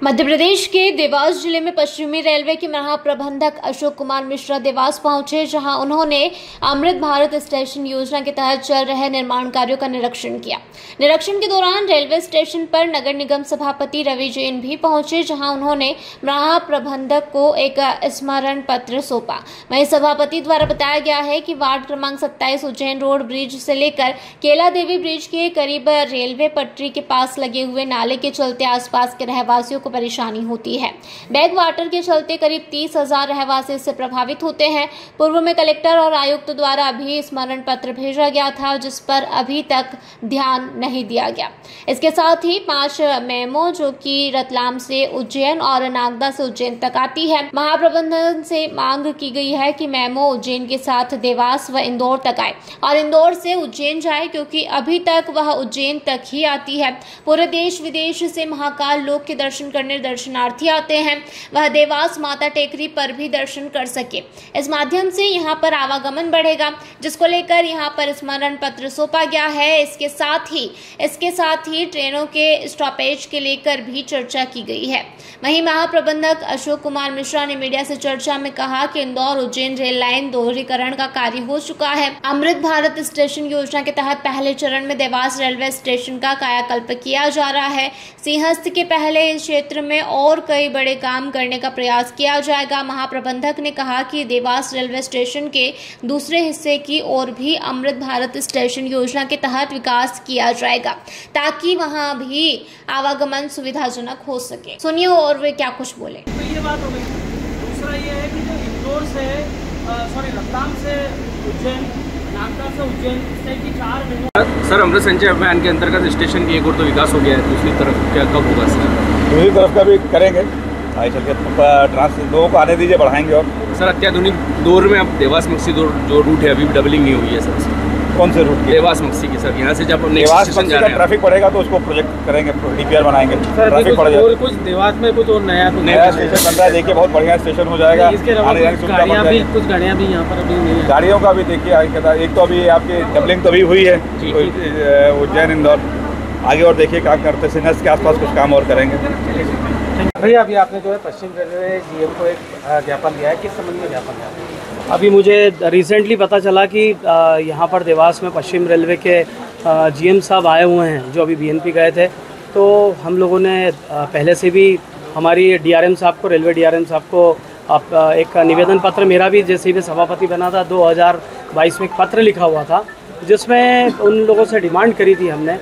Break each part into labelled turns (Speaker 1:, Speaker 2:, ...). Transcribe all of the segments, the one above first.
Speaker 1: मध्य प्रदेश के देवास जिले में पश्चिमी रेलवे के महाप्रबंधक अशोक कुमार मिश्रा देवास पहुंचे, जहां उन्होंने अमृत भारत स्टेशन योजना के तहत चल रहे निर्माण कार्यों का निरीक्षण किया। निरीक्षण के दौरान रेलवे स्टेशन पर नगर निगम सभापति रवि जैन भी पहुंचे, जहां उन्होंने महाप्रबंधक को एक स्मरण पत्र सौंपा। वहीं सभापति द्वारा बताया गया है कि वार्ड क्रमांक 27 उज्जैन रोड ब्रिज से लेकर केला देवी ब्रिज के करीब रेलवे पटरी के पास लगे हुए नाले के चलते आसपास के रहवासियों को परेशानी होती है। बैक वाटर के चलते करीब 30,000 रहवासी इससे प्रभावित होते हैं। पूर्व में कलेक्टर और आयुक्त द्वारा अभी स्मरण पत्र भेजा गया था, जिस पर अभी तक ध्यान नहीं दिया गया। इसके साथ ही 5 मेमो जो कि रतलाम से उज्जैन और नागदा से उज्जैन तक आती है, महाप्रबंधन से मांग की गई है कि मेमो उज्जैन के साथ देवास व इंदौर तक आए और इंदौर से उज्जैन जाए, क्योंकि अभी तक वह उज्जैन तक ही आती है। पूरे देश विदेश से महाकाल लोक के दर्शन करने दर्शनार्थी आते हैं, वह देवास माता टेकरी पर भी दर्शन कर सके। इस माध्यम से यहां पर आवागमन बढ़ेगा, जिसको लेकर यहां पर स्मरण पत्र सौंपा गया है। इसके साथ ही ट्रेनों के स्टॉपेज के लेकर भी चर्चा की गई है। वहीं महाप्रबंधक अशोक कुमार मिश्रा ने मीडिया से चर्चा में कहा कि इंदौर उज्जैन रेल लाइन दोहरीकरण का कार्य हो चुका है। अमृत भारत स्टेशन योजना के तहत पहले चरण में देवास रेलवे स्टेशन का कायाकल्प किया जा रहा है। सिंहस्थ के पहले इस क्षेत्र में और कई बड़े काम करने का प्रयास किया जाएगा। महाप्रबंधक ने कहा कि देवास रेलवे स्टेशन के दूसरे हिस्से की ओर भी अमृत भारत स्टेशन योजना के तहत विकास किया जाएगा, ताकि वहां भी आवागमन सुविधाजनक हो सके। सुनिए और वे क्या कुछ बोले।
Speaker 2: तो ये बात हो गई। दूसरा ये है कि जो इंदौर से रतलाम से उज्जैन, नागदा से उज्जैन, इस टाइप की 4 मेमो।
Speaker 3: सर, अमृत संचय अभियान के अंतर्गत स्टेशन की एक और तो विकास हो गया है, दूसरी तरफ क्या कब होगा सर?
Speaker 4: दूसरी तरफ का भी करेंगे, आगे चल के लोगों को आने दीजिए, बढ़ाएंगे। और
Speaker 3: सर, अत्याधुनिक दौर में अब देवास मक्सी जो रूट है अभी भी डबलिंग नहीं हुई है सर।
Speaker 4: कौन से रूट की?
Speaker 3: देवास मक्सी की सर। यहाँ से जब
Speaker 4: देवास मक्सी का ट्रैफिक बढ़ेगा तो उसको प्रोजेक्ट करेंगे, डीपीआर बनाएंगे। ट्रैफिक बढ़ जाएगा।
Speaker 2: कुछ देवास में कुछ और नया
Speaker 4: स्टेशन बन रहा है, देखिए बहुत बढ़िया स्टेशन हो जाएगा।
Speaker 2: कुछ गाड़ियाँ भी यहाँ पर अभी नहीं है।
Speaker 4: गाड़ियों का भी देखिए आगे, एक तो अभी आपकी डबलिंग तो अभी हुई है उज्जैन इंदौर, आगे और देखिए क्या करते हैं। सिंहस्थ के आसपास कुछ काम और करेंगे।
Speaker 2: भैया, अभी आपने जो है पश्चिम रेलवे जीएम को एक ज्ञापन दिया है, किस संबंध में ज्ञापन दिया है?
Speaker 5: अभी मुझे रिसेंटली पता चला कि यहाँ पर देवास में पश्चिम रेलवे के जीएम साहब आए हुए हैं, जो अभी बीएनपी गए थे। तो हम लोगों ने पहले से भी हमारी डीआरएम साहब को, रेलवे डीआरएम साहब को एक निवेदन पत्र, मेरा भी जैसे ही मैं सभापति बना था 2022 में एक पत्र लिखा हुआ था, जिसमें उन लोगों से डिमांड करी थी हमने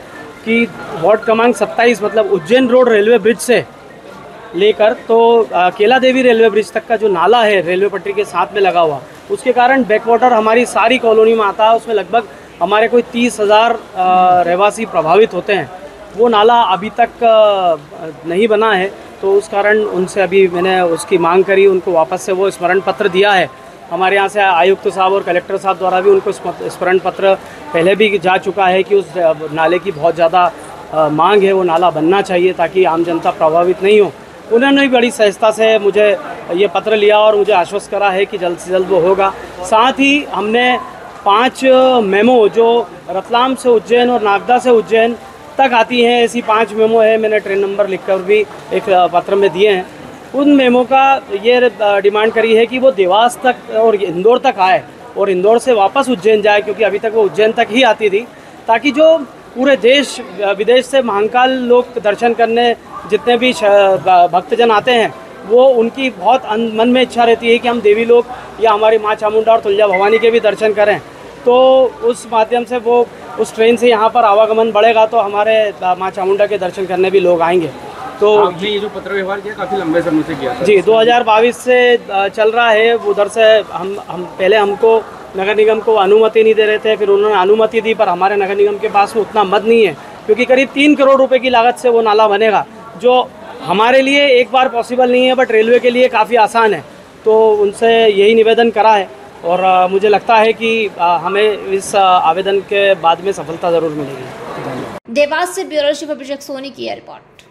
Speaker 5: कि वार्ड क्रमांक 27 मतलब उज्जैन रोड रेलवे ब्रिज से लेकर तो केला देवी रेलवे ब्रिज तक का जो नाला है रेलवे पटरी के साथ में लगा हुआ, उसके कारण बैकवाटर हमारी सारी कॉलोनी में आता है। उसमें लगभग हमारे कोई 30,000 रहवासी प्रभावित होते हैं। वो नाला अभी तक नहीं बना है, तो उस कारण उनसे अभी मैंने उसकी मांग करी, उनको वापस से वो स्मरण पत्र दिया है। हमारे यहाँ से आयुक्त साहब और कलेक्टर साहब द्वारा भी उनको स्मरण पत्र पहले भी जा चुका है कि उस नाले की बहुत ज़्यादा मांग है, वो नाला बनना चाहिए ताकि आम जनता प्रभावित नहीं हो। उन्होंने भी बड़ी सहजता से मुझे ये पत्र लिया और मुझे आश्वस्त करा है कि जल्द से जल्द वो होगा। साथ ही हमने 5 मेमो जो रतलाम से उज्जैन और नागदा से उज्जैन तक आती हैं, ऐसी 5 मेमो है, मैंने ट्रेन नंबर लिखकर भी एक पत्र में दिए हैं। उन मेमो का ये डिमांड करी है कि वो देवास तक और इंदौर तक आए और इंदौर से वापस उज्जैन जाए, क्योंकि अभी तक वो उज्जैन तक ही आती थी, ताकि जो पूरे देश विदेश से महाकाल लोक दर्शन करने जितने भी भक्तजन आते हैं, वो उनकी बहुत मन में इच्छा रहती है कि हम देवी लोक या हमारी माँ चामुंडा और तुलजा भवानी के भी दर्शन करें। तो उस माध्यम से वो उस ट्रेन से यहाँ पर आवागमन बढ़ेगा, तो हमारे माँ चामुंडा के दर्शन करने भी लोग आएंगे। तो
Speaker 3: आपने ये जो पत्र व्यवहार किया काफ़ी लंबे समय से किया था
Speaker 5: जी, 2022 से चल रहा है। उधर से हम पहले हमको नगर निगम को अनुमति नहीं दे रहे थे, फिर उन्होंने अनुमति दी, पर हमारे नगर निगम के पास में उतना मद नहीं है, क्योंकि करीब 3 करोड़ रुपए की लागत से वो नाला बनेगा, जो हमारे लिए एक बार पॉसिबल नहीं है, बट रेलवे के लिए काफ़ी आसान है। तो उनसे यही निवेदन करा है और मुझे लगता है कि हमें इस आवेदन के बाद में सफलता ज़रूर मिलेगी।
Speaker 1: देवास से ब्यूरो चीफ अभिषेक सोनी की रिपोर्ट।